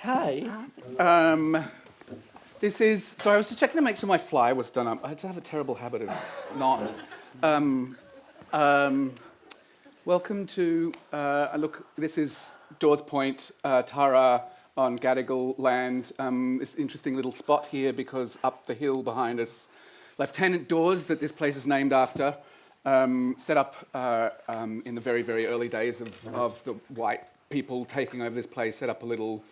Hi. This is, sorry, I was just checking to make sure my fly was done up. I have a terrible habit of not. Welcome to, look, this is Dawes Point, Tara on Gadigal land. This interesting little spot here because up the hill behind us, Lieutenant Dawes, that this place is named after, set up in the very, very early days of the white people taking over this place, set up a little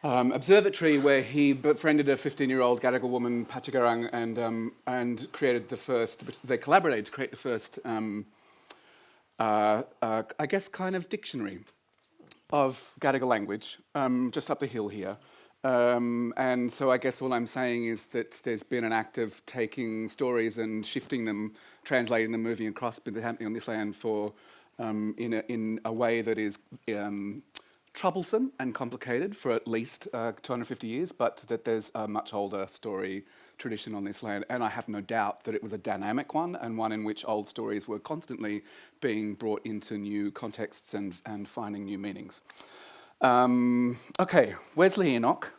observatory where he befriended a 15-year-old Gadigal woman, Pachagarang, and created the first. They collaborated to create the first, I guess, kind of dictionary of Gadigal language, just up the hill here. And so I guess all I'm saying is that there's been an act of taking stories and shifting them, translating them, moving across, been happening on this land for in a way that is troublesome and complicated for at least 250 years, but that there's a much older story tradition on this land, and I have no doubt that it was a dynamic one, and one in which old stories were constantly being brought into new contexts and finding new meanings. Okay, Wesley Enoch,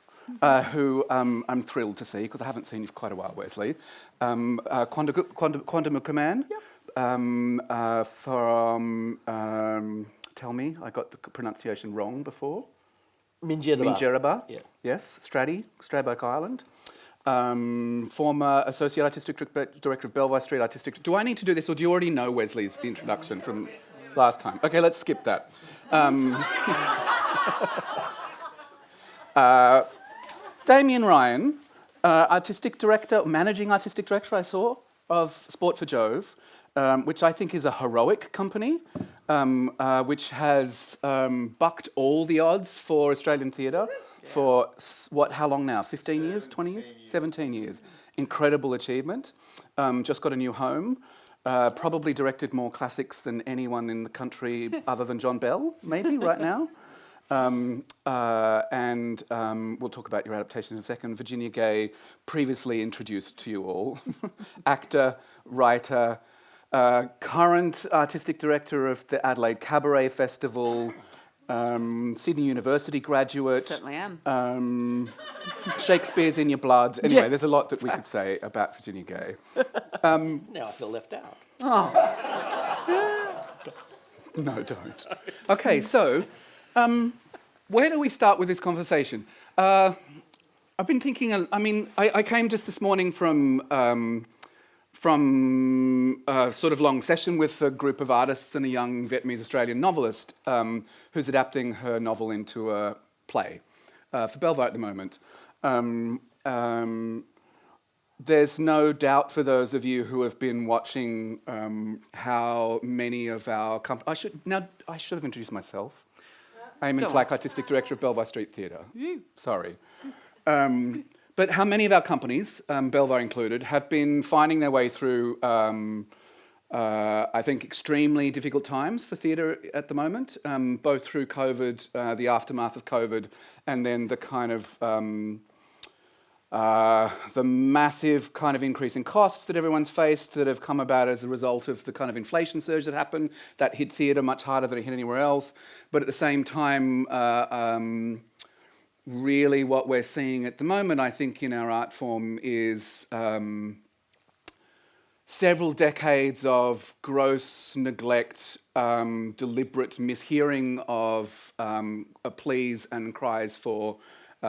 who I'm thrilled to see, because I haven't seen you for quite a while, Wesley. Quandamukaman, from... tell me, I got the pronunciation wrong before. Minjerribah. Yeah. Yes, Stradbroke Island. Former Associate Artistic Director of Belvoir Street Artistic... Do I need to do this, or do you already know Wesley's introduction from last time? Okay, let's skip that. Damien Ryan, Artistic Director, Managing Artistic Director, I saw, of Sport for Jove, which I think is a heroic company, which has bucked all the odds for Australian theatre for, how long now? 15 years, 20 years? 17 years. Incredible achievement. Just got a new home. Probably directed more classics than anyone in the country other than John Bell, maybe, right now. And we'll talk about your adaptation in a second. Virginia Gay, previously introduced to you all. Actor, writer, current artistic director of the Adelaide Cabaret Festival, Sydney University graduate. Certainly am. Shakespeare's in your blood. Anyway, there's a lot that we could say about Virginia Gay. Now I feel left out. Oh, No, don't. Okay, so where do we start with this conversation? I've been thinking, I came just this morning from a sort of long session with a group of artists and a young Vietnamese Australian novelist who's adapting her novel into a play for Belvoir at the moment. There's no doubt for those of you who have been watching how many of our I should have introduced myself. I am in fact Artistic Director of Belvoir Street Theatre. Sorry. But how many of our companies, Belvoir included, have been finding their way through, I think, extremely difficult times for theatre at the moment, both through COVID, the aftermath of COVID, and then the kind of the massive kind of increase in costs that everyone's faced that have come about as a result of the kind of inflation surge that happened that hit theatre much harder than it hit anywhere else. But at the same time, really what we're seeing at the moment, I think, in our art form is several decades of gross neglect, deliberate mishearing of pleas and cries for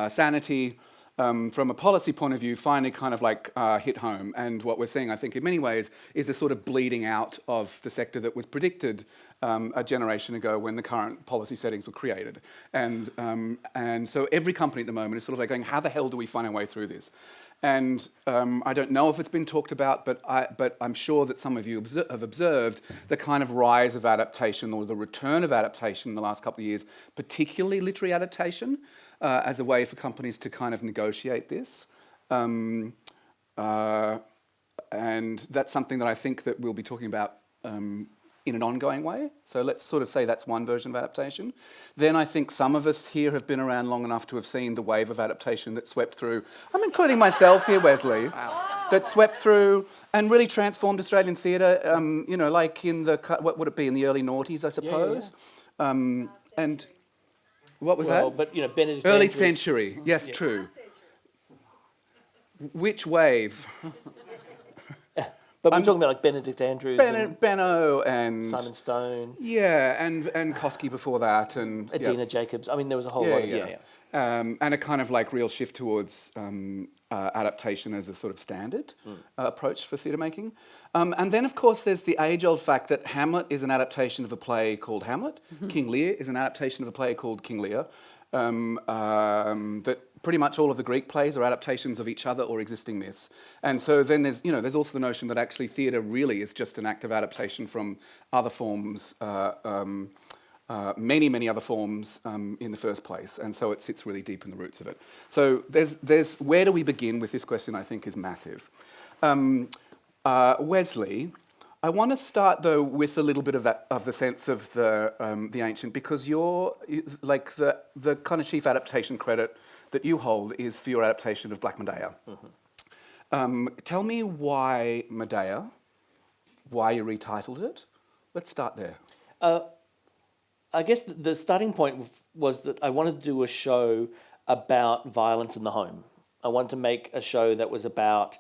sanity, from a policy point of view, finally kind of like hit home. And what we're seeing, I think, in many ways, is the sort of bleeding out of the sector that was predicted a generation ago when the current policy settings were created. And so every company at the moment is sort of like going, how the hell do we find our way through this? And I don't know if it's been talked about, but I'm sure that some of you have observed the kind of rise of adaptation or the return of adaptation in the last couple of years, particularly literary adaptation, as a way for companies to kind of negotiate this. And that's something that I think that we'll be talking about in an ongoing way. So let's sort of say that's one version of adaptation. Then I think some of us here have been around long enough to have seen the wave of adaptation that swept through, I'm including myself here, Wesley, that swept through and really transformed Australian theatre, like in the, what would it be, in the early noughties, I suppose. And What was Well, that? but Benedict Early Andrews. century. Yes, true. Which wave? But we're talking about like Benedict Andrews and Benno and Simon Stone, yeah, and Kosky before that, and Adina Jacobs. I mean, there was a whole yeah, lot of yeah. And a kind of like real shift towards adaptation as a sort of standard approach for theatre making. And then, of course, there's the age-old fact that Hamlet is an adaptation of a play called Hamlet. King Lear is an adaptation of a play called King Lear. That pretty much all of the Greek plays are adaptations of each other or existing myths. And so then there's also the notion that actually theatre really is just an act of adaptation from other forms, many other forms in the first place. And so it sits really deep in the roots of it. So there's where do we begin with this question, I think, is massive. Wesley, I want to start though with a little bit of the sense of the ancient, because like the kind of chief adaptation credit that you hold is for your adaptation of Black Medea. Tell me why Medea, why you retitled it. Let's start there. I guess the starting point was that I wanted to do a show about violence in the home. I wanted to make a show that was about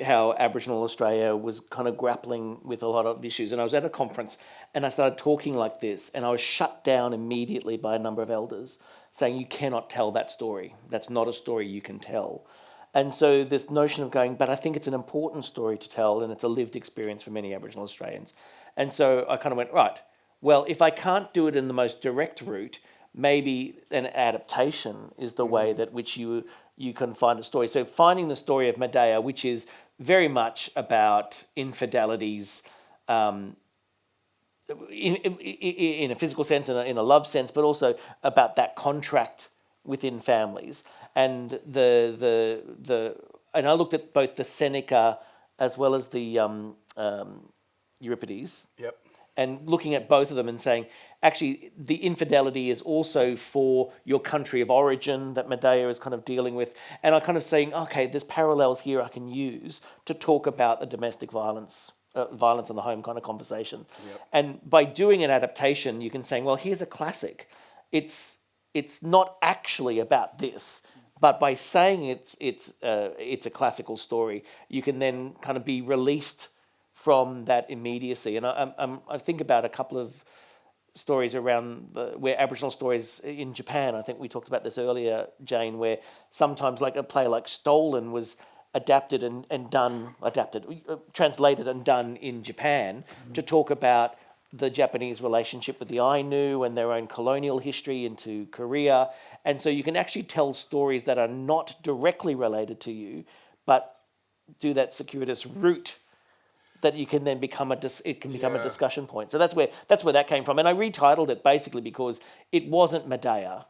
how Aboriginal Australia was kind of grappling with a lot of issues. And I was at a conference and I started talking like this, and I was shut down immediately by a number of elders saying, you cannot tell that story. That's not a story you can tell. And so this notion of going, but I think it's an important story to tell, and it's a lived experience for many Aboriginal Australians. And so I kind of went, right, well, if I can't do it in the most direct route, maybe an adaptation is the way that which you can find a story. So finding the story of Medea, which is very much about infidelities, in a physical sense and in a love sense, but also about that contract within families. And and I looked at both the Seneca as well as the Euripides. Yep. And looking at both of them and saying, actually, the infidelity is also for your country of origin that Medea is kind of dealing with. And I kind of saying, okay, there's parallels here I can use to talk about the domestic violence in the home kind of conversation. Yep. And by doing an adaptation, you can say, well, here's a classic. It's not actually about this, but by saying it's a classical story, you can then kind of be released from that immediacy. And I think about a couple of stories around where Aboriginal stories in Japan. I think we talked about this earlier, Jane, where sometimes like a play like Stolen was translated and done in Japan to talk about the Japanese relationship with the Ainu and their own colonial history into Korea. And so you can actually tell stories that are not directly related to you, but do that circuitous route that you can then become a discussion point. So that's where that came from. And I retitled it basically because it wasn't Medea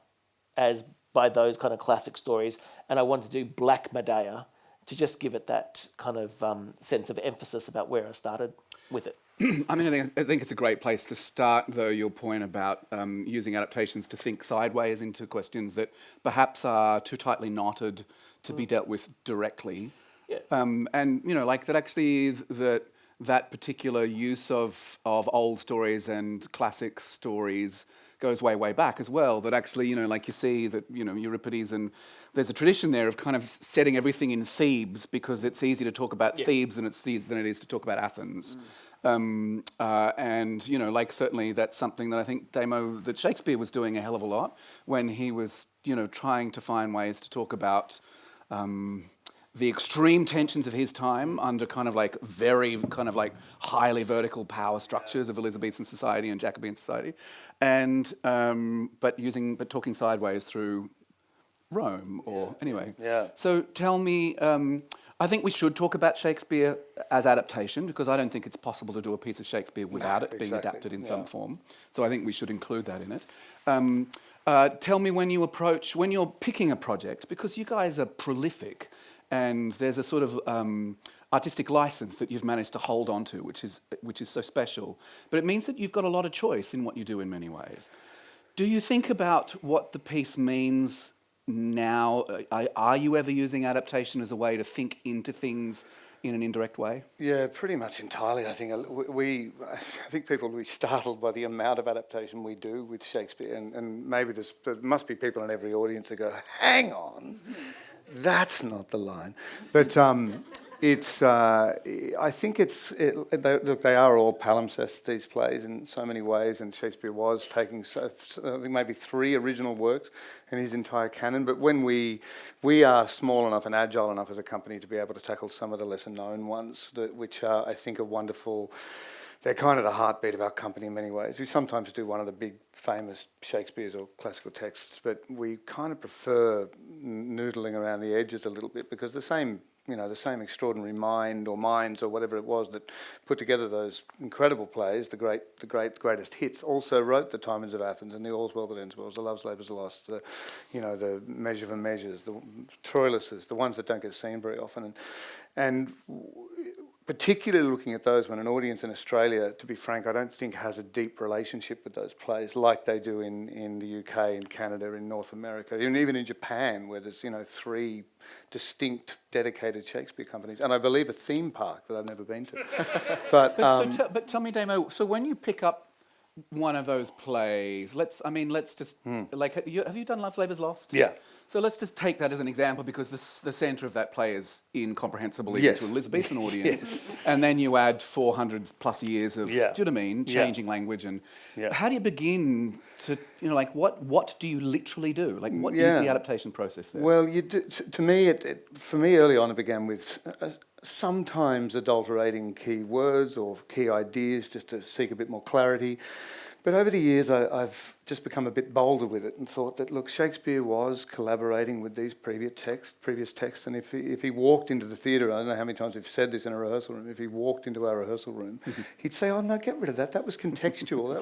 as by those kind of classic stories, and I wanted to do Black Medea to just give it that kind of sense of emphasis about where I started with it. I mean, I think it's a great place to start, though, your point about using adaptations to think sideways into questions that perhaps are too tightly knotted to be dealt with directly. Yeah. And, like that actually that particular use of old stories and classic stories goes way back as well. That actually, like you see that, Euripides, and there's a tradition there of kind of setting everything in Thebes because it's easy to talk about Thebes than it is to talk about Athens. And, like certainly that's something that I think that Shakespeare was doing a hell of a lot when he was, trying to find ways to talk about the extreme tensions of his time under kind of like very kind of like highly vertical power structures of Elizabethan society and Jacobean society, and but talking sideways through Rome or anyway. Yeah. So tell me, I think we should talk about Shakespeare as adaptation because I don't think it's possible to do a piece of Shakespeare without it being adapted in some form. So I think we should include that in it. Tell me when you're picking a project, because you guys are prolific. And there's a sort of artistic license that you've managed to hold on to, which is so special. But it means that you've got a lot of choice in what you do in many ways. Do you think about what the piece means now? Are you ever using adaptation as a way to think into things in an indirect way? Yeah, pretty much entirely. I think I think people will be startled by the amount of adaptation we do with Shakespeare, and maybe there must be people in every audience who go, "Hang on, that's not the line," but it's. I think look, they are all palimpsests, these plays, in so many ways, and Shakespeare was taking I think maybe 3 original works in his entire canon. But when we are small enough and agile enough as a company to be able to tackle some of the lesser known ones, which are, I think, are wonderful. They're kind of the heartbeat of our company in many ways. We sometimes do one of the big famous Shakespeare's or classical texts, but we kind of prefer noodling around the edges a little bit, because the same extraordinary mind or minds or whatever it was that put together those incredible plays, the greatest hits, also wrote the Timons of Athens and the All's Well That Ends Well, the Love's Labour's Lost, the Measure for Measures, the Troiluses, the ones that don't get seen very often, and particularly looking at those when an audience in Australia, to be frank, I don't think has a deep relationship with those plays like they do in the UK, in Canada, in North America, and even in Japan, where there's 3 distinct dedicated Shakespeare companies, and I believe a theme park that I've never been to. But tell me, Damo. So when you pick up one of those plays, let's just have you done Love's Labour's Lost? Yeah. So let's just take that as an example, because the centre of that play is incomprehensible even to an Elizabethan audience. Yes. And then you add 400 plus years of, do you know what I mean, changing language. And how do you begin to, what do you literally do? Like, what is the adaptation process there? Well, you do, to me, for me early on, it began with sometimes adulterating key words or key ideas just to seek a bit more clarity. But over the years, I've just become a bit bolder with it and thought that, look, Shakespeare was collaborating with these previous texts, and if he walked into the theatre, I don't know how many times we've said this in a rehearsal room, if he walked into our rehearsal room, he'd say, "Oh no, get rid of that. That was contextual.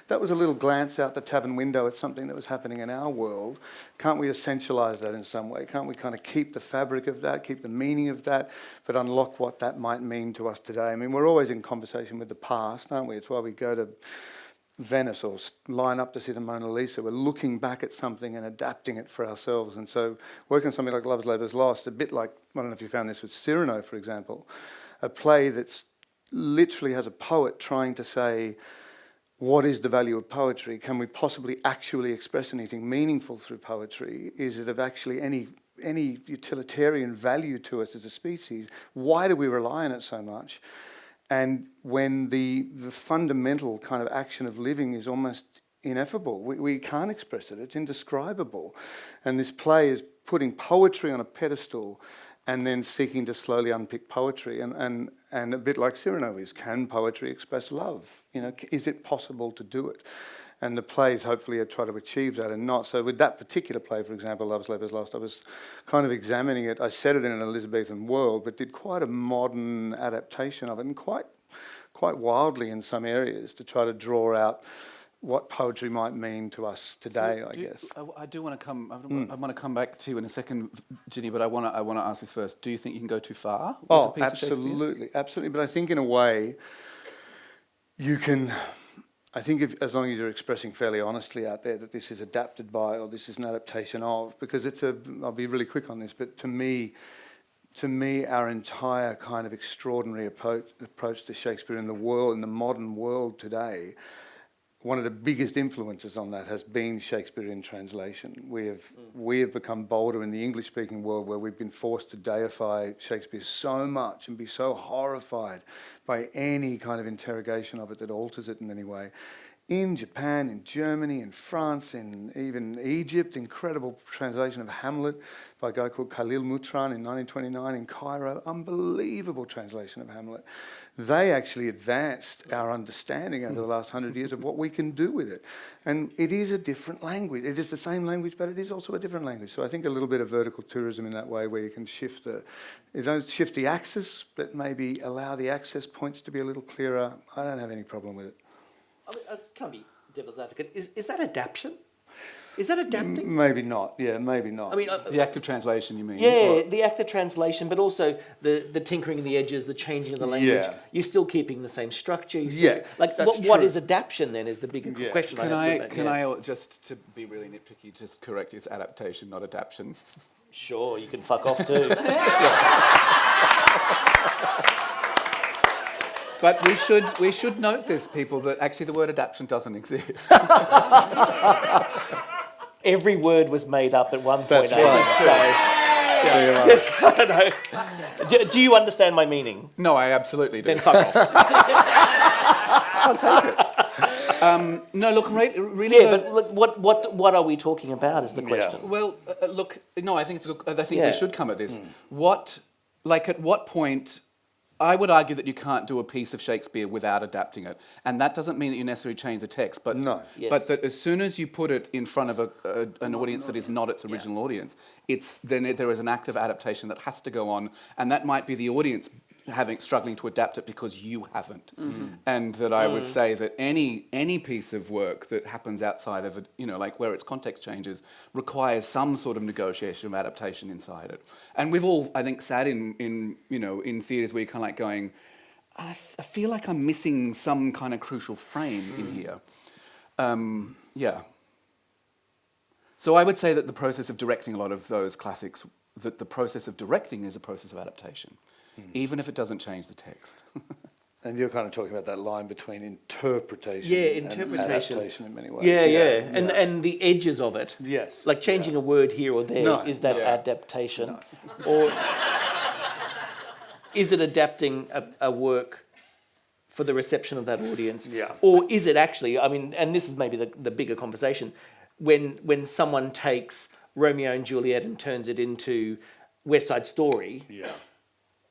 that was a little glance out the tavern window at something that was happening in our world. Can't we essentialise that in some way? Can't we kind of keep the fabric of that, keep the meaning of that, but unlock what that might mean to us today?" I mean, we're always in conversation with the past, aren't we? It's why we go to Venice or line up to see the Mona Lisa. We're looking back at something and adapting it for ourselves. And so working on something like Love's Labour's Lost, a bit like, I don't know if you found this with Cyrano, for example, a play that's literally has a poet trying to say, what is the value of poetry? Can we possibly actually express anything meaningful through poetry? Is it of actually any utilitarian value to us as a species? Why do we rely on it so much? And when the fundamental kind of action of living is almost ineffable, we can't express it, it's indescribable. And this play is putting poetry on a pedestal and then seeking to slowly unpick poetry. And a bit like Cyrano is, can poetry express love? Is it possible to do it? And the plays hopefully try to achieve that and not. So with that particular play, for example, Love's Labour's Lost, I was kind of examining it. I set it in an Elizabethan world, but did quite a modern adaptation of it, and quite wildly in some areas, to try to draw out what poetry might mean to us today, I guess. I do want to come. I want to come back to you in a second, Ginny. But I want to ask this first. Do you think you can go too far? Oh, absolutely. But I think in a way, you can. I think as long as you're expressing fairly honestly out there that this is adapted by or this is an adaptation of, because I'll be really quick on this, but to me, our entire kind of extraordinary approach to Shakespeare in the world, in the modern world today, one of the biggest influences on that has been Shakespeare in translation. We have become bolder in the English-speaking world, where we've been forced to deify Shakespeare so much and be so horrified by any kind of interrogation of it that alters it in any way. In Japan, in Germany, in France, in even Egypt, incredible translation of Hamlet by a guy called Khalil Mutran in 1929 in Cairo, unbelievable translation of Hamlet. They actually advanced our understanding over the last 100 years of what we can do with it. And it is a different language. It is the same language, but it is also a different language. So I think a little bit of vertical tourism in that way, where you can you don't shift the axis, but maybe allow the access points to be a little clearer. I don't have any problem with it. I mean, I can't be devil's advocate. Is that adaptation? Is that adapting? Maybe not. Yeah, maybe not. I mean, the act of translation, you mean? Yeah, the act of translation, but also the tinkering of the edges, the changing of the language. Yeah. You're still keeping the same structure. That's what true. is adaptation then? Is the big question. Can I just to be really nitpicky, just correct you? It's adaptation, not adaption. Sure, you can fuck off too. But we should note this, people, that actually the word adaptation doesn't exist. Every word was made up at one point. That's right. Yes, I don't know. Do you understand my meaning? No, I absolutely do. Then fuck off. I'll take it. No, look, really. Yeah, but look, what are we talking about? Is the question. Well, look, no, I think it's a good. I think Yeah. we should come at this. At what point? I would argue that you can't do a piece of Shakespeare without adapting it, and that doesn't mean that you necessarily change the text. But No. Yes. but that as soon as you put it in front of an audience that is not its original audience, there is an act of adaptation that has to go on, and that might be the audience struggling to adapt it because you haven't. And that I would say that any piece of work that happens outside of it, like where its context changes, requires some sort of negotiation of adaptation inside it. And we've all, I think, sat in theatres where you're kind of like going, I feel like I'm missing some kind of crucial frame in here. Yeah. So I would say that the process of directing a lot of those classics, that the process of directing is a process of adaptation, even if it doesn't change the text. And you're kind of talking about that line between interpretation and adaptation in many ways. Yeah. And the edges of it. Yes. Like changing a word here or there, is that adaptation? Or is it adapting a work for the reception of that audience? Yeah. Or is it actually, and this is maybe the bigger conversation, when someone takes Romeo and Juliet and turns it into West Side Story,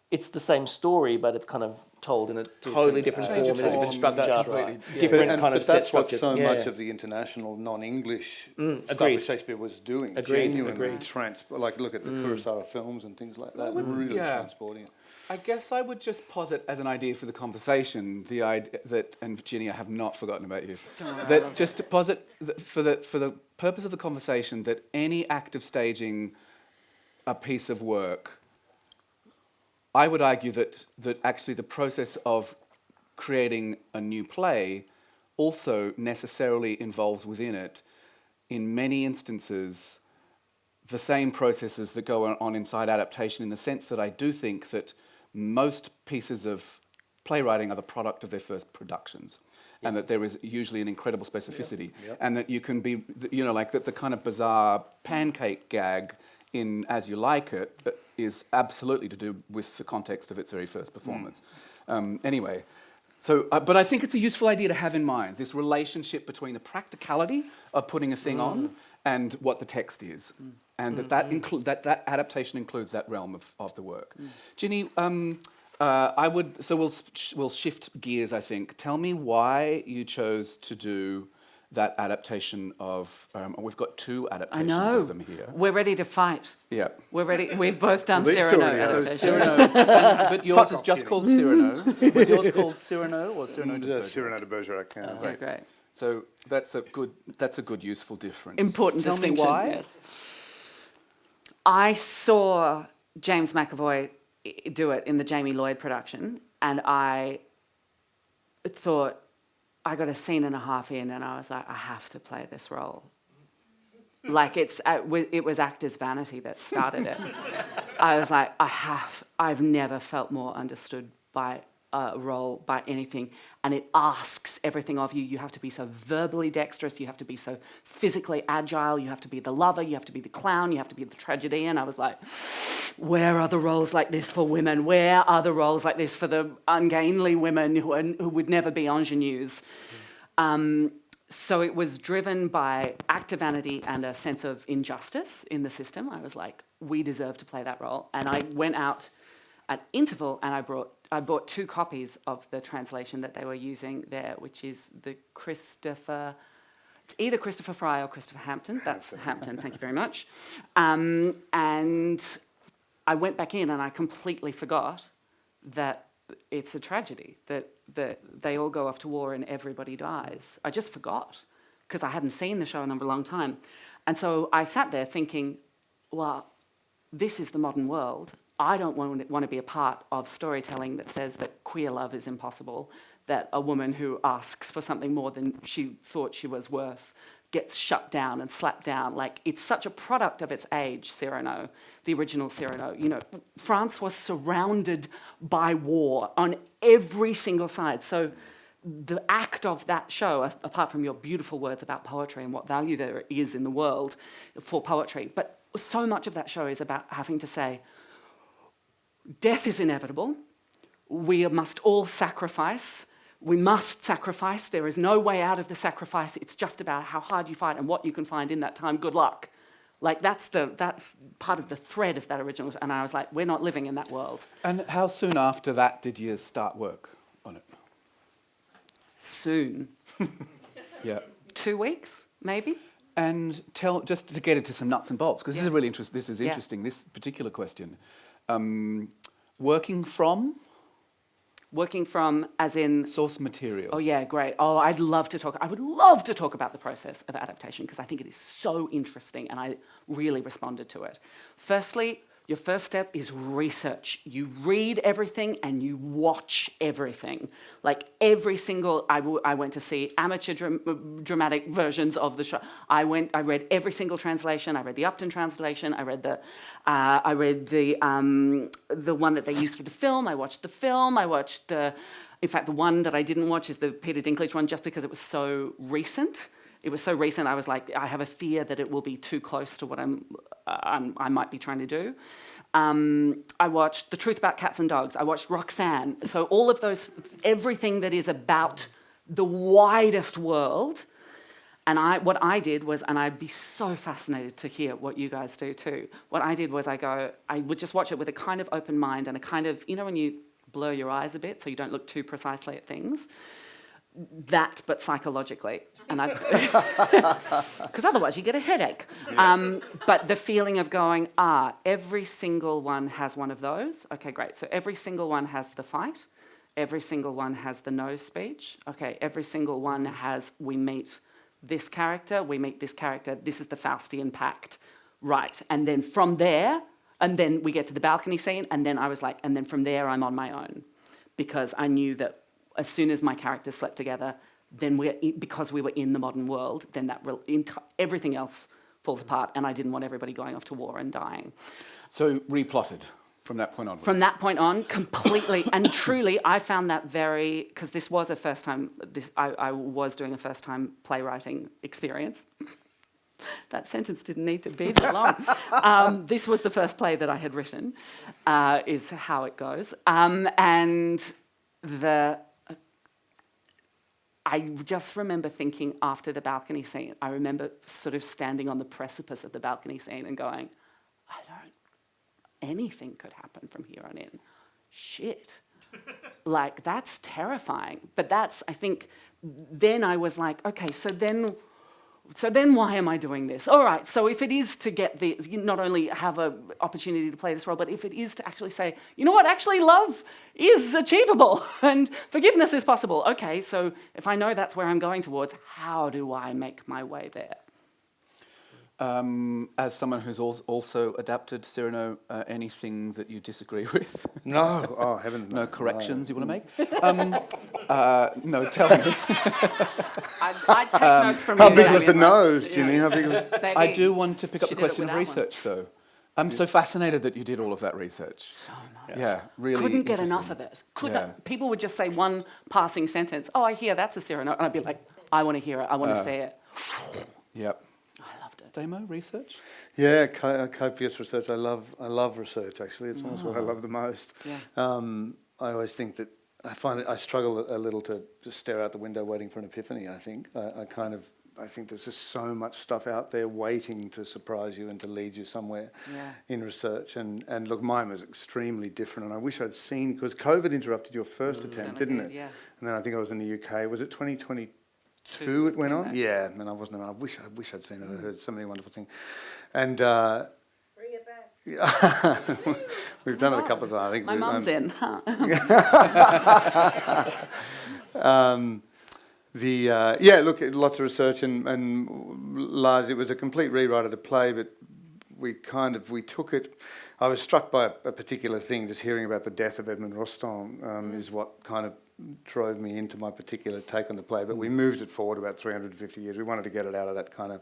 it's the same story, but it's kind of told in a totally different form, in a different structure, That's right. different kind of but set that's what structures. so much of the international non-English stuff agreed. that Shakespeare was doing. Agreed. Genuinely like look at the Kurosawa films and things like that. Really transporting it. I guess I would just posit as an idea for the conversation the idea that, and Ginny, I have not forgotten about you, that just to posit for the purpose of the conversation that any act of staging a piece of work, I would argue that actually the process of creating a new play also necessarily involves within it, in many instances, the same processes that go on inside adaptation, in the sense that I do think that most pieces of playwriting are the product of their first productions. And that there is usually an incredible specificity. And that you can be, like that the kind of bizarre pancake gag in As You Like It is absolutely to do with the context of its very first performance. Anyway, so, but I think it's a useful idea to have in mind, this relationship between the practicality of putting a thing on and what the text is. And that adaptation includes that realm of the work. Ginny, we'll shift gears, I think. Tell me why you chose to do that adaptation of, we've got two adaptations of them here. We're ready to fight. Yeah. We're ready. We've both done Well, Cyrano already have. adaptation. Cyrano, but yours is just called Cyrano. Was yours called Cyrano or Cyrano de Bergerac? Cyrano de Bergerac. Okay, great. So that's a good useful difference. Important Tell distinction. me why? Yes. I saw James McAvoy do it in the Jamie Lloyd production, and I thought, I got a scene and a half in, and I was like, I have to play this role. Like it was actor's vanity that started it. I was like, I've never felt more understood by a role, by anything, and it asks everything of you. You have to be so verbally dexterous, you have to be so physically agile, you have to be the lover, you have to be the clown, you have to be the tragedian. I was like, where are the roles like this for women? Where are the roles like this for the ungainly women who would never be ingenues? So it was driven by actor vanity and a sense of injustice in the system. I was like, we deserve to play that role. And I went out at interval and I bought 2 copies of the translation that they were using there, which is it's either Christopher Fry or Christopher Hampton. That's Hampton, thank you very much. And I went back in and I completely forgot that it's a tragedy, that they all go off to war and everybody dies. I just forgot, because I hadn't seen the show in a long time. And so I sat there thinking, well, this is the modern world. I don't want to be a part of storytelling that says that queer love is impossible, that a woman who asks for something more than she thought she was worth gets shut down and slapped down. Like, it's such a product of its age, Cyrano, the original Cyrano. You know, France was surrounded by war on every single side. So the act of that show, apart from your beautiful words about poetry and what value there is in the world for poetry, but so much of that show is about having to say, death is inevitable. We must all sacrifice. We must sacrifice. There is no way out of the sacrifice. It's just about how hard you fight and what you can find in that time. Good luck. Like, that's part of the thread of that original. And I was like, we're not living in that world. And how soon after that did you start work on it? Soon. Yeah. 2 weeks, maybe? And just to get into some nuts and bolts, because this is really interesting. This is Yeah. interesting. This particular question, working from Working from, as in... source material. Oh, yeah, great. Oh, I would love to talk about the process of adaptation, because I think it is so interesting, and I really responded to it. Firstly, your first step is research. You read everything and you watch everything. Like, every single... I went to see amateur dramatic versions of the show. I read every single translation. I read the Upton translation. I read the one that they used for the film. I watched the film. I watched the... In fact, the one that I didn't watch is the Peter Dinklage one, just because it was so recent. It was so recent, I was like, I have a fear that it will be too close to what I might be trying to do. I watched The Truth About Cats and Dogs. I watched Roxanne. So all of those, everything that is about the widest world. And what I did was, and I'd be so fascinated to hear what you guys do too. What I did was I would just watch it with a kind of open mind and a kind of, you know, when you blur your eyes a bit so you don't look too precisely at things. That, but psychologically, and because otherwise you get a headache. But the feeling of going, every single one has one of those. Okay, great. So every single one has the fight. Every single one has the nose speech. Okay, every single one has, we meet this character, we meet this character, this is the Faustian pact. Right, and then from there, and then we get to the balcony scene, and then I was like, and then from there I'm on my own. Because I knew that as soon as my characters slept together, then because we were in the modern world, then everything else falls apart, and I didn't want everybody going off to war and dying. So replotted from that point onwards. From that point on, completely and truly, I found that because this was a first time. I was doing a first time playwriting experience. That sentence didn't need to be that long. This was the first play that I had written, is how it goes, and I just remember thinking after the balcony scene, I remember sort of standing on the precipice of the balcony scene and going, anything could happen from here on in. Shit. Like, that's terrifying. But I think, then I was like, okay, so then why am I doing this? All right, so if it is to get not only have an opportunity to play this role, but if it is to actually say, you know what, actually love is achievable and forgiveness is possible. Okay, so if I know that's where I'm going towards, how do I make my way there? As someone who's also adapted Cyrano, anything that you disagree with? No, oh heavens no. No corrections you want to make? No, tell me. I'd take notes from How you. big was the nose, Ginny? How big was... Baby, I do want to pick up she the did it question of without one. research, though. I'm so fascinated that you did all of that research. So much. Yeah, really Couldn't get interesting. enough of it. Yeah. People would just say one passing sentence, oh, I hear that's a Cyrano, and I'd be like, I want to hear it, I want to say it. Yep. I loved it. Damo, research? Yeah, copious research. I love research, actually. It's almost what I love the most. Yeah. I always think that I struggle a little to just stare out the window waiting for an epiphany, I think. I think there's just so much stuff out there waiting to surprise you and to lead you somewhere in research. And look, mine was extremely different, and I wish I'd seen, because COVID interrupted your first attempt, didn't it? Yeah. And then I think I was in the UK. Was it 2022 it went on? back. Yeah, and I wasn't around. I wish I'd seen it. I heard so many wonderful things. And Bring it back. we've done it a couple of times. I think My mum's in, huh? Lots of research and large. It was a complete rewrite of the play, but we took it. I was struck by a particular thing, just hearing about the death of Edmond Rostand is what kind of drove me into my particular take on the play. But we moved it forward about 350 years. We wanted to get it out of that kind of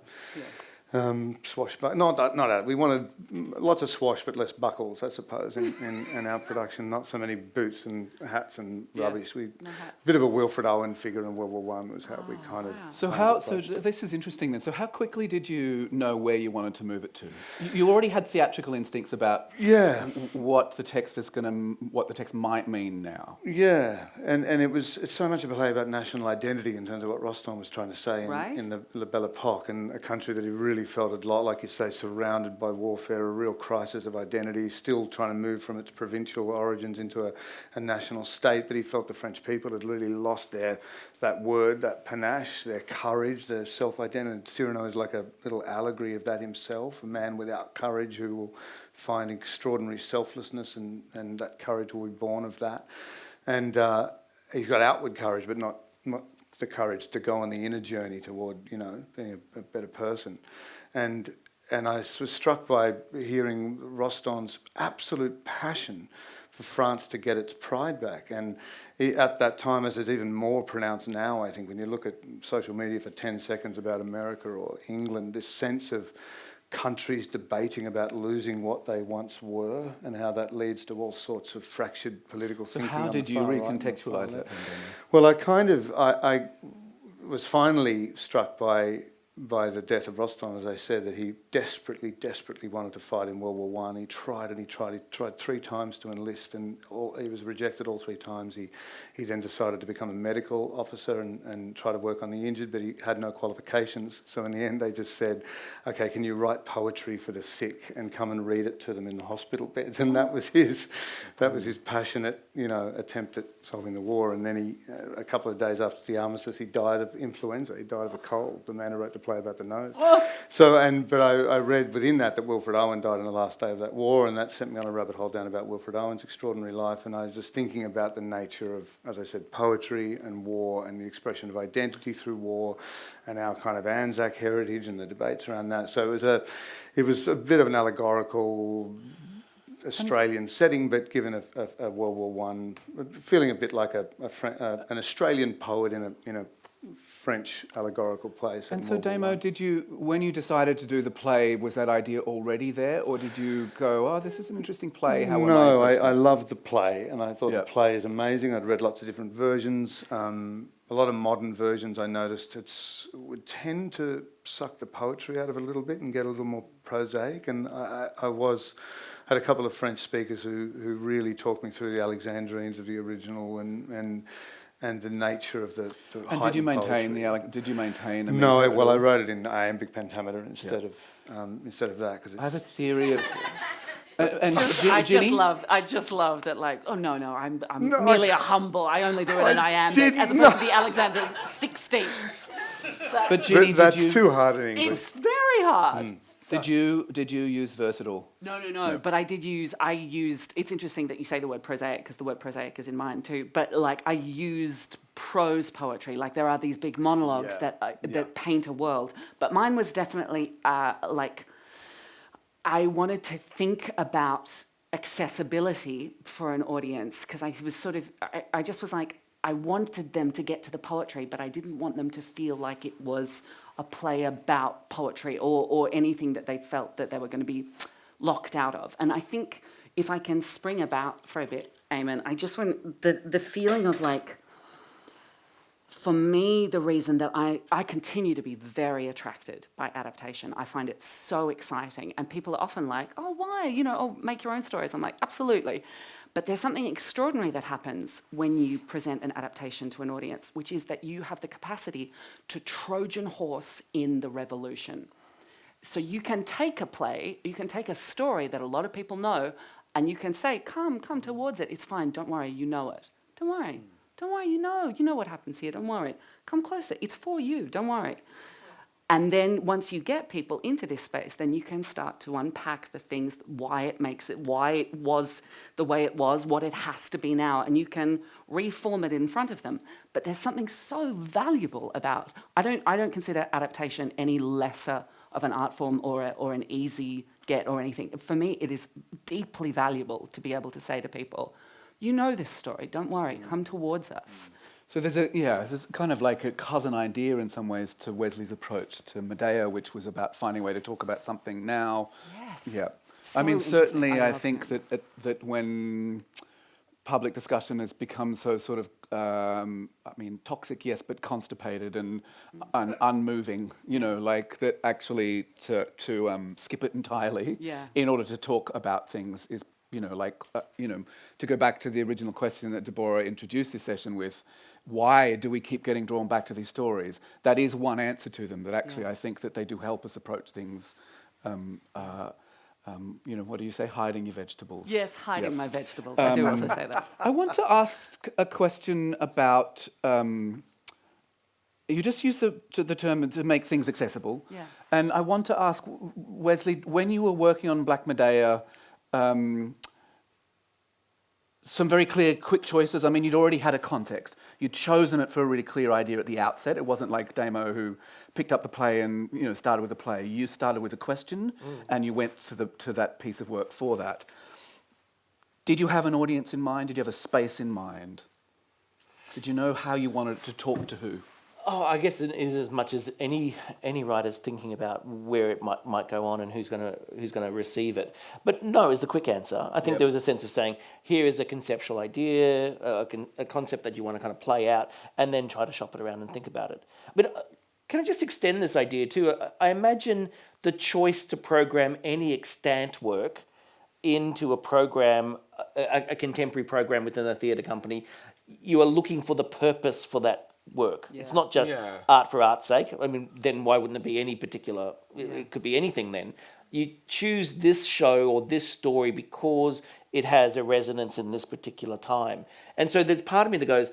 swash, but not that. We wanted lots of swash, but less buckles, I suppose, in our production. Not so many boots and hats and rubbish. No hats. Bit of a Wilfred Owen figure in World War One was how we kind of. So kind how? of So approached it. this is interesting then. So how quickly did you know where you wanted to move it to? You already had theatrical instincts about Yeah. what the text what the text might mean now. Yeah, and it's so much of a play about national identity in terms of what Rostand was trying to say Right. in the La Belle Époque, and a country that he really felt a lot, like you say, surrounded by warfare, a real crisis of identity, still trying to move from its provincial origins into a national state, but he felt the French people had really lost that word, that panache, their courage, their self-identity. And Cyrano is like a little allegory of that himself, a man without courage who will find extraordinary selflessness, and that courage will be born of that. And he's got outward courage, but not the courage to go on the inner journey toward, being a better person. And I was struck by hearing Rostand's absolute passion for France to get its pride back. And at that time, as is even more pronounced now, I think, when you look at social media for 10 seconds about America or England, this sense of countries debating about losing what they once were, and how that leads to all sorts of fractured political So thinking. how on the did you far right and the far recontextualise that left. then, Daniel? Well, I was finally struck by the death of Rostand, as I said, that he desperately wanted to fight in World War One. He tried 3 times to enlist, and he was rejected all 3 times. He then decided to become a medical officer and try to work on the injured, but he had no qualifications. So in the end, they just said, "Okay, can you write poetry for the sick and come and read it to them in the hospital beds?" And that was his passionate, attempt at solving the war. And then he, a couple of days after the armistice, he died of influenza. He died of a cold. The man who wrote the play about the nose. But I read within that Wilfred Owen died on the last day of that war, and that sent me on a rabbit hole down about Wilfred Owen's extraordinary life. And I was just thinking about the nature of, as I said, poetry and war, and the expression of identity through war, and our kind of Anzac heritage and the debates around that. So it was a bit of an allegorical Australian setting, but given a World War One, feeling a bit like an Australian poet in a French allegorical place. And so, Damo, when you decided to do the play, was that idea already there, or did you go, "Oh, this is an interesting play"? No, I loved the play, and I thought Yeah. the play is amazing. I'd read lots of different versions. A lot of modern versions, I noticed, would tend to suck the poetry out of it a little bit and get a little more prosaic. And I had a couple of French speakers who really talked me through the Alexandrines of the original and the nature of the And did you maintain poetry. Did you maintain? A No, meter at well, I all? wrote it in iambic pentameter instead of that, because I have a theory of. And I Ginny? just love that. Like, oh no, I'm No, merely a humble. I only do it in iambic, did as opposed to the Alexander 16th. But Ginny, that's too hard in English. It's very hard. Did you use versatile? No. But I used. It's interesting that you say the word prosaic, because the word prosaic is in mine too. But like, I used prose poetry. Like, there are these big monologues that paint a world. But mine was definitely like, I wanted to think about accessibility for an audience, because I was I just was like, I wanted them to get to the poetry, but I didn't want them to feel like it was a play about poetry or anything that they felt that they were going to be locked out of. And I think if I can spring about for a bit, Eamon, I just want the feeling of like, for me, the reason that I continue to be very attracted by adaptation, I find it so exciting. And people are often like, "Oh, why? Make your own stories." I'm like, absolutely. But there's something extraordinary that happens when you present an adaptation to an audience, which is that you have the capacity to Trojan horse in the revolution. So you can take a play, you can take a story that a lot of people know, and you can say, come towards it. It's fine. Don't worry. You know it. Don't worry. Don't worry. You know what happens here. Don't worry. Come closer. It's for you. Don't worry. And then once you get people into this space, then you can start to unpack the things, why it was the way it was, what it has to be now, and you can reform it in front of them. But there's something so valuable about, I don't consider adaptation any lesser of an art form or an easy get or anything. For me, it is deeply valuable to be able to say to people, you know this story, don't worry, come towards us. So there's kind of like a cousin idea in some ways to Wesley's approach to Medea, which was about finding a way to talk about something now. Yes. Yeah. So I mean, certainly interesting. I I love think that when public discussion has become so sort of, toxic, yes, but constipated and unmoving, like that actually to skip it entirely Yeah. in order to talk about things is, to go back to the original question that Deborah introduced this session with, why do we keep getting drawn back to these stories? That is one answer to them, that actually I think that they do help us approach things, what do you say, hiding your vegetables? Yes, hiding my vegetables. I do also say that. I want to ask a question about, you just use the term to make things accessible. Yeah. And I want to ask, Wesley, when you were working on Black Medea, some very clear, quick choices. I mean, you'd already had a context. You'd chosen it for a really clear idea at the outset. It wasn't like Damo who picked up the play and started with the play. You started with a question, and you went to that piece of work for that. Did you have an audience in mind? Did you have a space in mind? Did you know how you wanted to talk to who? Oh, I guess it is as much as any writer's thinking about where it might go on and who's gonna receive it. But no is the quick answer. I think there was a sense of saying, here is a conceptual idea, a concept that you want to kind of play out, and then try to shop it around and think about it. But can I just extend this idea too? I imagine the choice to program any extant work into a program, a contemporary program within a theatre company, you are looking for the purpose for that work. Yeah. It's not just art for art's sake. I mean, then why wouldn't it be any particular, it could be anything then. You choose this show or this story because it has a resonance in this particular time. And so there's part of me that goes,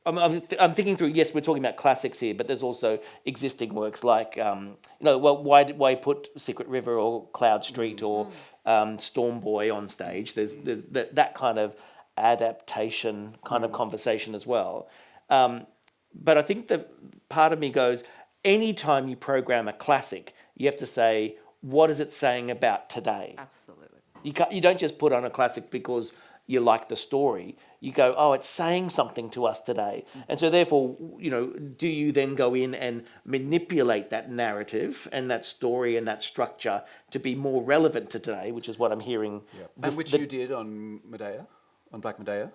I'm thinking through, yes, we're talking about classics here, but there's also existing works like, why put Secret River or Cloud Street or Storm Boy on stage? There's that kind of adaptation kind of conversation as well. But I think that part of me goes, anytime you program a classic, you have to say, what is it saying about today? Absolutely. You don't just put on a classic because you like the story. You go, oh, it's saying something to us today. And so therefore, do you then go in and manipulate that narrative and that story and that structure to be more relevant to today, which is what I'm hearing. And which you did on Medea, on Black Medea?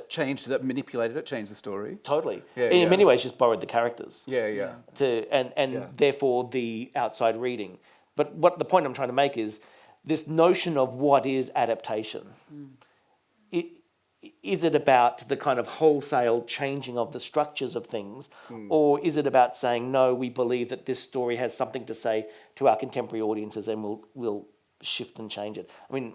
Changed that, manipulated it, changed the story. Totally. Yeah, in many ways, just borrowed the characters. Yeah. And therefore the outside reading. But what the point I'm trying to make is this notion of what is adaptation. Is it about the kind of wholesale changing of the structures of things, or is it about saying, no, we believe that this story has something to say to our contemporary audiences and we'll shift and change it? I mean,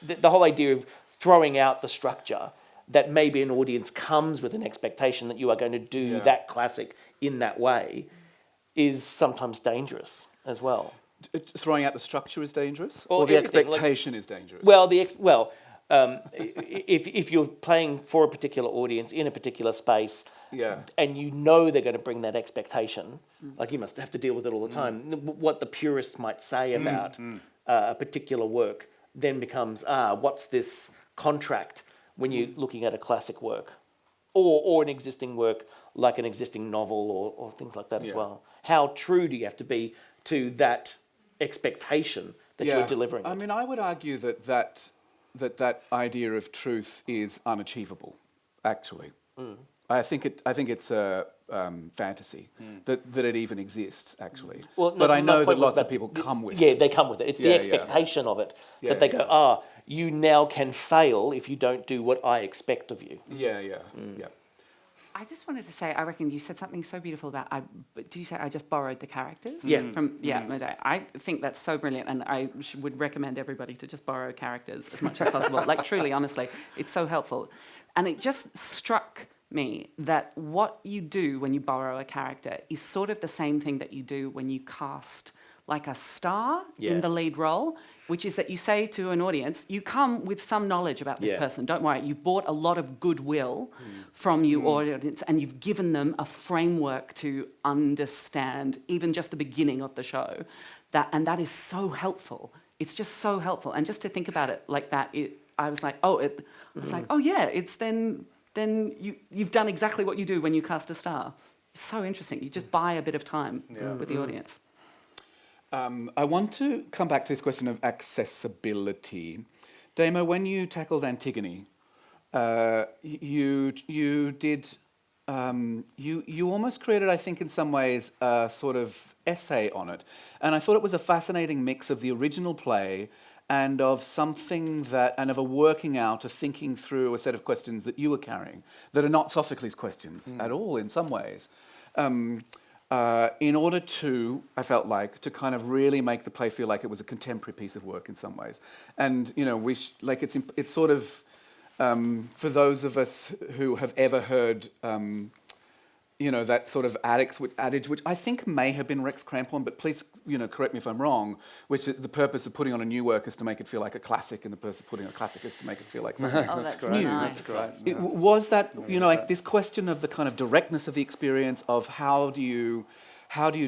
the whole idea of throwing out the structure, that maybe an audience comes with an expectation that you are going to do that classic in that way, is sometimes dangerous as well. Throwing out the structure is dangerous, Or or the everything, expectation is dangerous? Well, if you're playing for a particular audience in a particular space, and you know they're going to bring that expectation, like you must have to deal with it all the time. What the purists might say about a particular work then becomes, what's this contract when you're looking at a classic work, or an existing work like an existing novel or things like that as well. How true do you have to be to that expectation that you're delivering? I mean, I would argue that idea of truth is unachievable, actually. I think it's a fantasy that it even exists, actually. Well, but I know that lots of about people come with it. it. They come with it. It's the expectation of it that they go, you now can fail if you don't do what I expect of you. Yeah. I just wanted to say, I reckon you said something so beautiful about, did you say I just borrowed the characters? Yeah. From Medea. I think that's so brilliant, and I would recommend everybody to just borrow characters as much as possible. Like, truly, honestly, it's so helpful. And it just struck me that what you do when you borrow a character is sort of the same thing that you do when you cast like a star Yeah. in the lead role, which is that you say to an audience, you come with some knowledge about this Yeah. person. Don't worry, you've bought a lot of goodwill from your audience, and you've given them a framework to understand even just the beginning of the show. That is so helpful. It's just so helpful. And just to think about it like that, I was like, oh yeah, it's then you've done exactly what you do when you cast a star. It's so interesting. You just buy a bit of time with the audience. I want to come back to this question of accessibility. Damo, when you tackled Antigone, you did you almost created, I think, in some ways, a sort of essay on it, and I thought it was a fascinating mix of the original play and of something and of a working out, a thinking through a set of questions that you were carrying that are not Sophocles' questions at all in some ways. In order to, I felt like, to kind of really make the play feel like it was a contemporary piece of work in some ways. And, it's sort of, for those of us who have ever heard, that sort of adage, which I think may have been Rex Crampon, but please, correct me if I'm wrong, which is the purpose of putting on a new work is to make it feel like a classic, and the purpose of putting on a classic is to make it feel like something That's new. nice. That's great. Was that, like this question of the kind of directness of the experience of how do you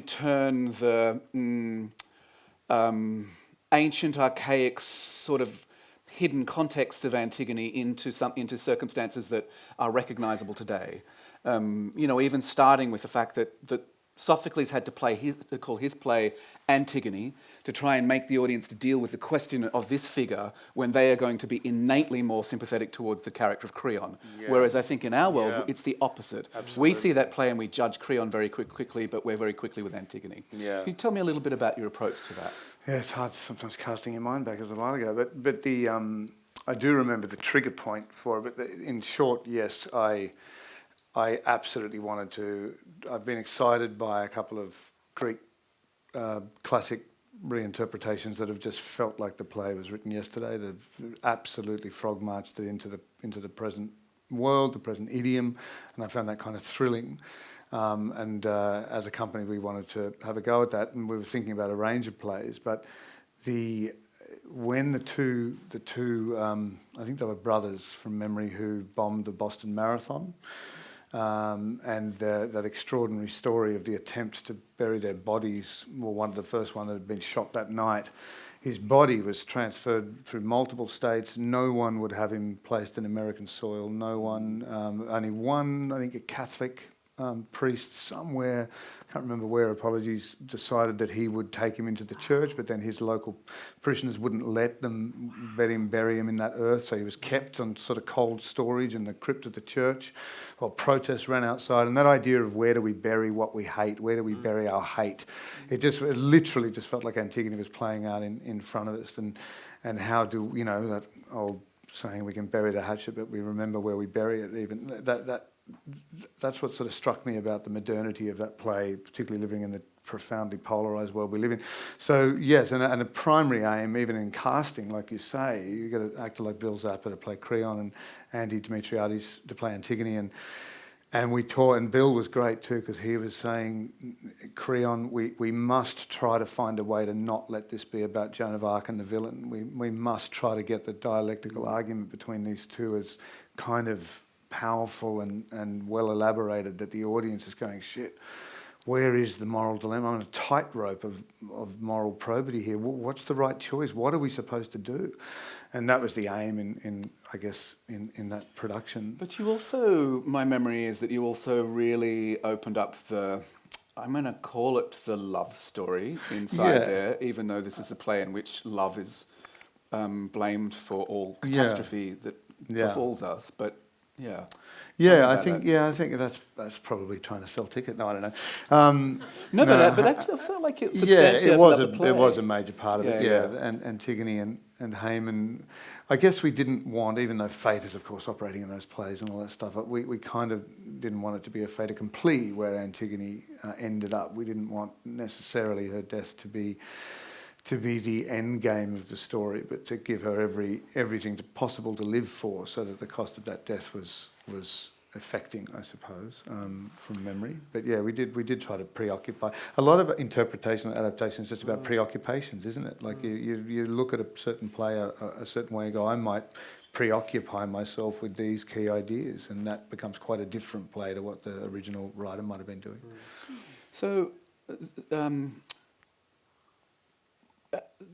turn the ancient, archaic sort of hidden contexts of Antigone into circumstances that are recognisable today. Even starting with the fact that Sophocles had to call his play Antigone to try and make the audience to deal with the question of this figure when they are going to be innately more sympathetic towards the character of Creon. Yeah. Whereas I think in our world, Yeah. it's the opposite. Absolutely. We see that play and we judge Creon very quickly, but we're very quickly with Antigone. Yeah. Can you tell me a little bit about your approach to that? Yeah, it's hard sometimes casting your mind back as a while ago, but the I do remember the trigger point for it. But in short, yes, I absolutely wanted to. I've been excited by a couple of Greek classic reinterpretations that have just felt like the play was written yesterday. They've absolutely frog marched it into the present world, the present idiom, and I found that kind of thrilling. As a company, we wanted to have a go at that, and we were thinking about a range of plays. But when the two I think they were brothers from memory who bombed the Boston Marathon, and that extraordinary story of the attempt to bury their bodies, well, the first one that had been shot that night. His body was transferred through multiple states. No one would have him placed in American soil. No one, only one, I think a Catholic priest somewhere, can't remember where, apologies, decided that he would take him into the church, but then his local parishioners wouldn't let him bury him in that earth, so he was kept on sort of cold storage in the crypt of the church while protests ran outside. And that idea of where do we bury what we hate, where do we bury our hate, it literally just felt like Antigone was playing out in front of us. And how do, that old saying, we can bury the hatchet, but we remember where we bury it, even that's what sort of struck me about the modernity of that play, particularly living in the profoundly polarised world we live in. So yes, and a primary aim, even in casting, like you say, you got an actor like Bill Zappa to play Creon and Andy Dimitriadis to play Antigone, and we taught, and Bill was great too, because he was saying, Creon, we must try to find a way to not let this be about Joan of Arc and the villain. We must try to get the dialectical argument between these two as kind of powerful and well elaborated, that the audience is going, shit, where is the moral dilemma? I'm on a tightrope of moral probity here. What's the right choice? What are we supposed to do? And that was the aim in that production. But you also, my memory is that you also really opened up I'm going to call it the love story inside there, even though this is a play in which love is blamed for all catastrophe that befalls us. But I think that's probably trying to sell ticket. No, I don't know. But actually, I felt like it substantially opened up the play. It was a major part of it. Yeah. And Antigone and Haman. I guess we didn't want, even though fate is of course operating in those plays and all that stuff, we kind of didn't want it to be a fait accompli where Antigone ended up. We didn't want necessarily her death to be the end game of the story, but to give her everything possible to live for, so that the cost of that death was affecting, I suppose, from memory. But yeah, we did try to preoccupy. A lot of interpretation and adaptation is just about preoccupations, isn't it? Like you look at a certain play a certain way and go, I might preoccupy myself with these key ideas, and that becomes quite a different play to what the original writer might have been doing. So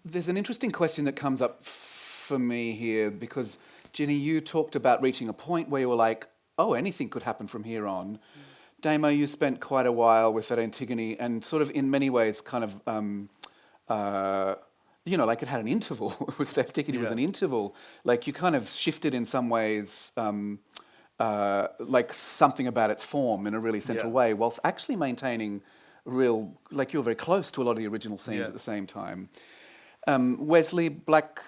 there's an interesting question that comes up for me here, because Ginny, you talked about reaching a point where you were like, oh, anything could happen from here on. Damo, you spent quite a while with that Antigone, and sort of in many ways kind of, like it had an interval. It was the Antigone with an interval. Like you kind of shifted in some ways, like something about its form in a really central way, whilst actually maintaining like you were very close to a lot of the original scenes at the same time. Wesley, Black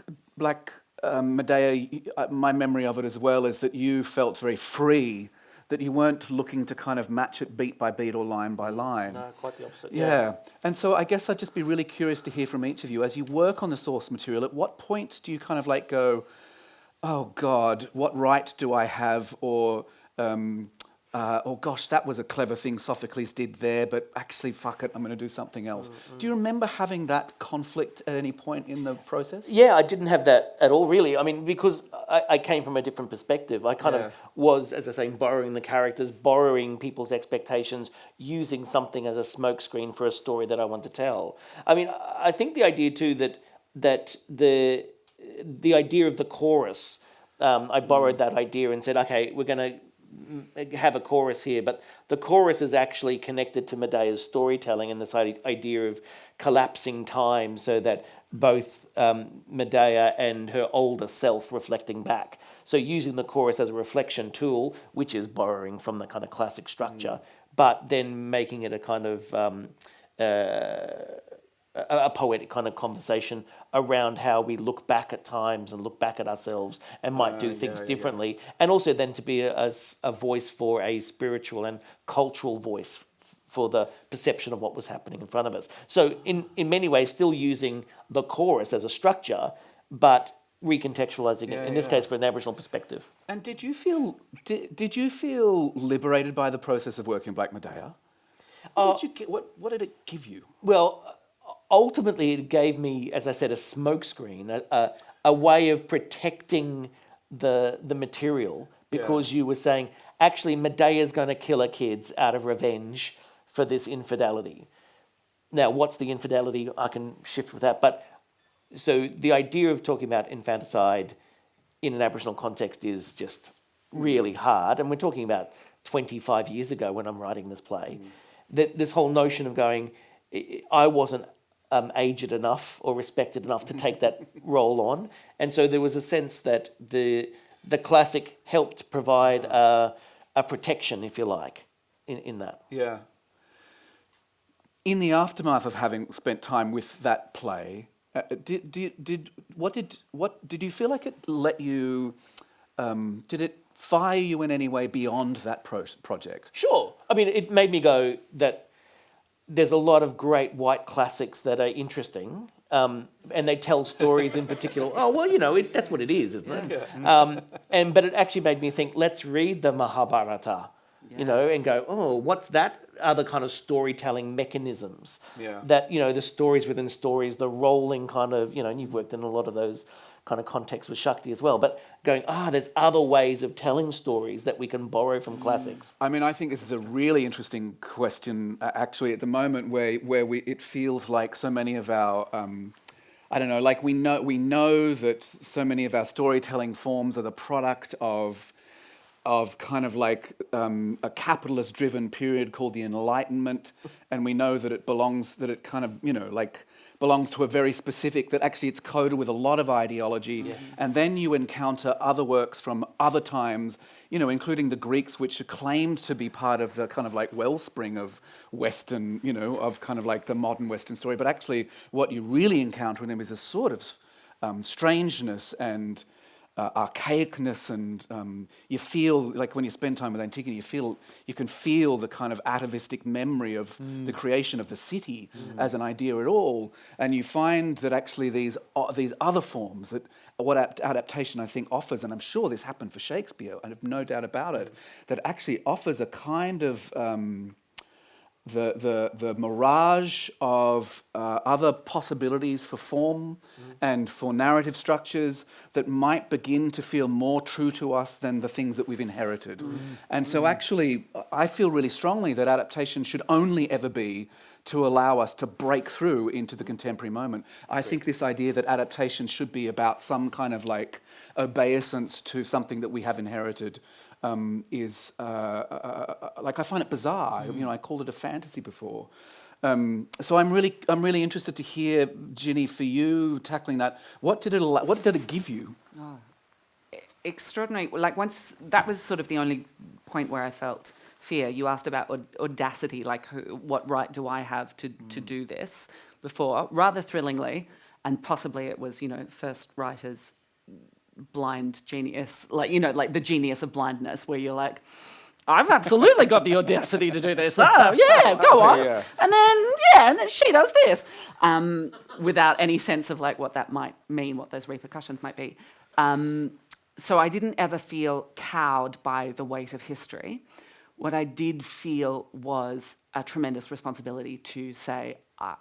Medea, my memory of it as well is that you felt very free, that you weren't looking to kind of match it beat by beat or line by line. No, quite the opposite. Yeah. And so I guess I'd just be really curious to hear from each of you, as you work on the source material, at what point do you kind of like go, oh God, what right do I have? Or, oh gosh, that was a clever thing Sophocles did there, but actually, fuck it, I'm going to do something else. Do you remember having that conflict at any point in the process? Yeah, I didn't have that at all, really. I mean, because I came from a different perspective. I kind of was, as I say, borrowing the characters, borrowing people's expectations, using something as a smokescreen for a story that I want to tell. I mean, I think the idea too that the idea of the chorus, I borrowed that idea and said, okay, we're going to have a chorus here, but the chorus is actually connected to Medea's storytelling and this idea of collapsing time, so that both Medea and her older self reflecting back. So using the chorus as a reflection tool, which is borrowing from the kind of classic structure, but then making it a kind of a poetic kind of conversation around how we look back at times and look back at ourselves and might do things differently. And also then to be a voice for a spiritual and cultural voice for the perception of what was happening in front of us. So in many ways still using the chorus as a structure, but recontextualizing it, in this case for an Aboriginal perspective. And did you feel liberated by the process of working Black Medea? What did it give you? Well, ultimately, it gave me, as I said, a smokescreen, a way of protecting the material, because you were saying, actually, Medea's going to kill her kids out of revenge for this infidelity. Now, what's the infidelity? I can shift with that. But so the idea of talking about infanticide in an Aboriginal context is just really hard. And we're talking about 25 years ago when I'm writing this play. This whole notion of going, I wasn't aged enough or respected enough to take that role on, and so there was a sense that the classic helped provide a protection, if you like, in that. Yeah. In the aftermath of having spent time with that play, did you feel like it let you? Did it fire you in any way beyond that project? Sure. I mean, it made me go that there's a lot of great white classics that are interesting, and they tell stories in particular. Oh, well, that's what it is, isn't it? Yeah. But it actually made me think, let's read the Mahabharata, and go, oh, what's that? Other kind of storytelling mechanisms. Yeah. That, the stories within stories, the rolling kind of, and you've worked in a lot of those kind of contexts with Shakti as well, but going, there's other ways of telling stories that we can borrow from classics. I mean, I think this is a really interesting question, actually, at the moment where it feels like so many of our, like we know that so many of our storytelling forms are the product of kind of like a capitalist-driven period called the Enlightenment, and we know that it belongs to a very specific, that actually it's coded with a lot of ideology, and then you encounter other works from other times, including the Greeks, which are claimed to be part of the kind of like wellspring of Western, of kind of like the modern Western story, but actually what you really encounter in them is a sort of strangeness and archaicness, and you feel like when you spend time with Antigone, you can feel the kind of atavistic memory of the creation of the city as an idea at all, and you find that actually these other forms that what adaptation I think offers, and I'm sure this happened for Shakespeare, I have no doubt about it, that actually offers a kind of the mirage of other possibilities for form and for narrative structures that might begin to feel more true to us than the things that we've inherited. And so actually, I feel really strongly that adaptation should only ever be to allow us to break through into the contemporary moment. I think this idea that adaptation should be about some kind of like obeisance to something that we have inherited is like I find it bizarre. You know, I called it a fantasy before. So I'm really interested to hear, Ginny, for you tackling that. What did it give you? Extraordinary. Like once that was sort of the only point where I felt fear. You asked about audacity, like what right do I have to do this before? Rather thrillingly, and possibly it was, you know, first writers blind genius, like, you know, like the genius of blindness, where you're like, I've absolutely got the audacity to do this. Oh, yeah, go on. Yeah. And then she does this, without any sense of like what that might mean, what those repercussions might be. So I didn't ever feel cowed by the weight of history. What I did feel was a tremendous responsibility to say,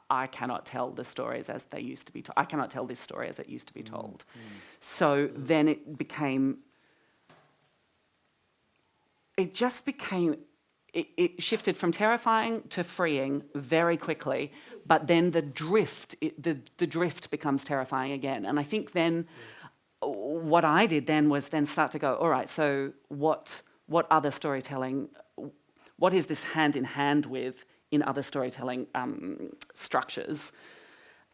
I cannot tell the stories as they used to be told. I cannot tell this story as it used to be told. So then it shifted from terrifying to freeing very quickly, but then the drift becomes terrifying again. And I think then what I did then was then start to go, all right, so what other storytelling, what is this hand in hand with in other storytelling structures?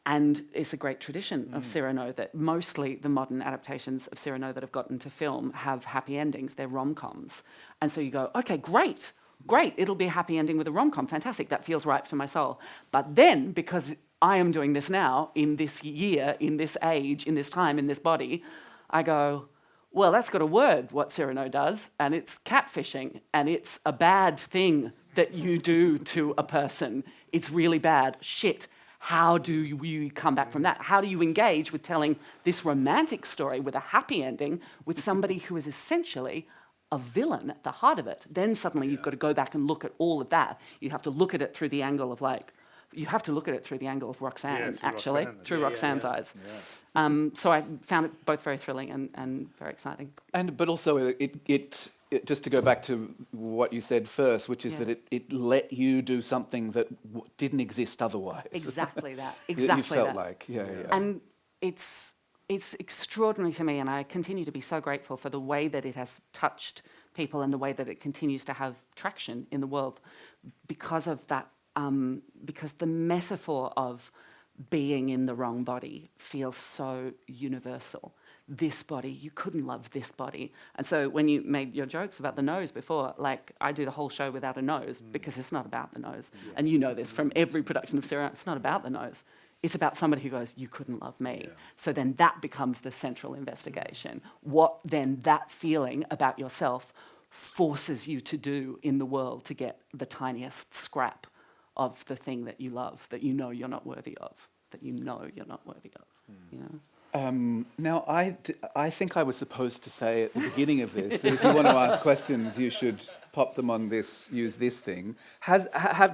And it's a great tradition of Cyrano that mostly the modern adaptations of Cyrano that have gotten to film have happy endings. They're rom-coms. And so you go, okay, great, it'll be a happy ending with a rom-com, fantastic, that feels right to my soul. But then, because I am doing this now, in this year, in this age, in this time, in this body, I go, well, that's got a word, what Cyrano does, and it's catfishing, and it's a bad thing that you do to a person. It's really bad. Shit. How do you come back from that? How do you engage with telling this romantic story with a happy ending with somebody who is essentially a villain at the heart of it? Then suddenly you've got to go back and look at all of that. You have to look at it through the angle of Roxanne, through Roxanne's eyes. Yeah. So I found it both very thrilling and very exciting. But also it just to go back to what you said first, which is that it let you do something that didn't exist otherwise. Exactly that. You felt like, yeah. And it's extraordinary to me, and I continue to be so grateful for the way that it has touched people and the way that it continues to have traction in the world because of that. Because the metaphor of being in the wrong body feels so universal. This body, you couldn't love this body. And so when you made your jokes about the nose before, like I do the whole show without a nose because it's not about the nose. Yeah. And you know this from every production of Cyrano, it's not about the nose. It's about somebody who goes, you couldn't love me. Yeah. So then that becomes the central investigation. What then that feeling about yourself forces you to do in the world to get the tiniest scrap of the thing that you love, that you know you're not worthy of, You know? Now, I think I was supposed to say at the beginning of this that if you want to ask questions, you should pop them on this, use this thing.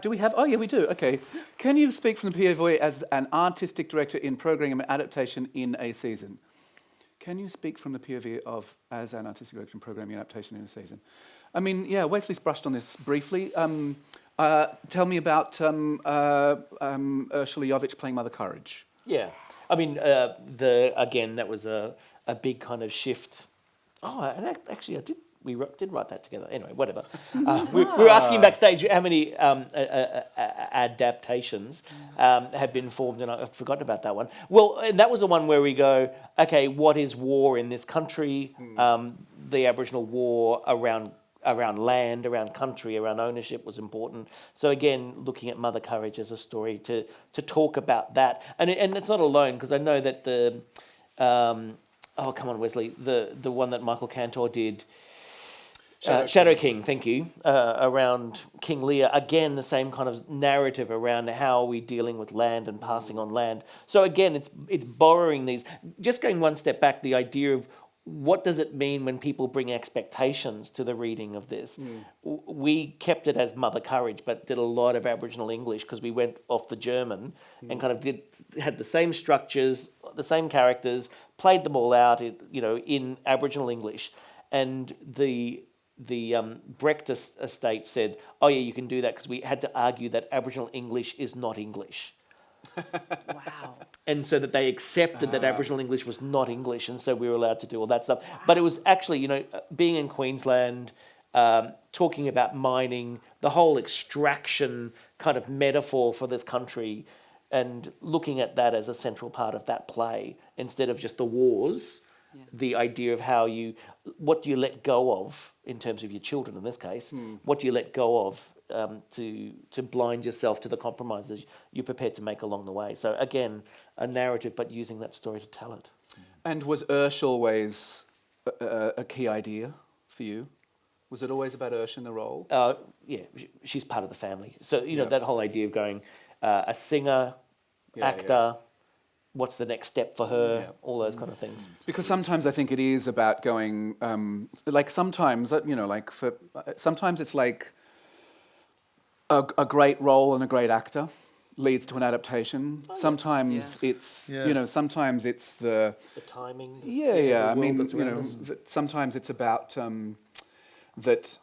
Do we have? Oh, yeah, we do. Okay. Can you speak from the POV as an artistic director in programming and adaptation in a season? Can you speak from the POV as an artistic director in programming and adaptation in a season? I mean, yeah, Wesley's brushed on this briefly. Tell me about Ursula Jovic playing Mother Courage. Yeah. I mean, that was a big kind of shift. Oh, and actually, we did write that together. Anyway, whatever. We were asking backstage how many adaptations had been formed, and I've forgotten about that one. Well, and that was the one where we go, okay, what is war in this country? The Aboriginal war around land, around country, around ownership was important. So again, looking at Mother Courage as a story to talk about that, and it's not alone, because I know that oh, come on, Wesley, the one that Michael Cantor did. Shadow Shadow King, thank you. Around King Lear, again, the same kind of narrative around how are we dealing with land and passing on land. So again, it's borrowing these. Just going one step back, the idea of what does it mean when people bring expectations to the reading of this? We kept it as Mother Courage, but did a lot of Aboriginal English because we went off the German and kind of had the same structures, the same characters, played them all out, in Aboriginal English, and the Brecht estate said, oh yeah, you can do that because we had to argue that Aboriginal English is not English. Wow. And so that they accepted that Aboriginal English was not English, and so we were allowed to do all that stuff. But it was actually, being in Queensland, talking about mining, the whole extraction kind of metaphor for this country, and looking at that as a central part of that play, instead of just the wars, the idea of what do you let go of in terms of your children in this case, what do you let go of to blind yourself to the compromises you're prepared to make along the way. So again, a narrative, but using that story to tell it. And was Ursh always a key idea for you? Was it always about Ursh in the role? Yeah, she's part of the family. So, that whole idea of going a singer, actor, what's the next step for her, all those kind of things. Because sometimes I think it is about going, sometimes it's like a great role and a great actor leads to an adaptation. Sometimes it's, sometimes it's the timing. I mean, sometimes it's about that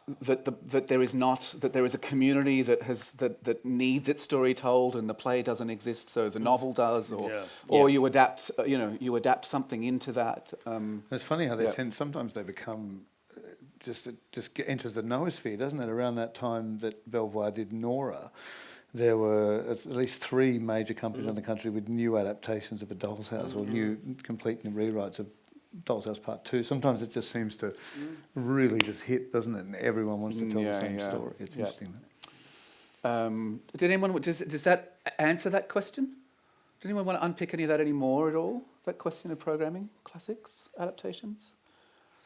there is a community that needs its story told, and the play doesn't exist, so the novel does, or you adapt something into that. It's funny how they sometimes they become just enters the noosphere, doesn't it? Around that time that Belvoir did Nora, there were at least 3 major companies in the country with new adaptations of A Doll's House or new complete new rewrites of Doll's House Part 2. Sometimes it just seems to really just hit, doesn't it? And everyone wants to tell the same story. It's interesting. Did anyone does that answer that question? Does anyone want to unpick any of that anymore at all? That question of programming, classics, adaptations?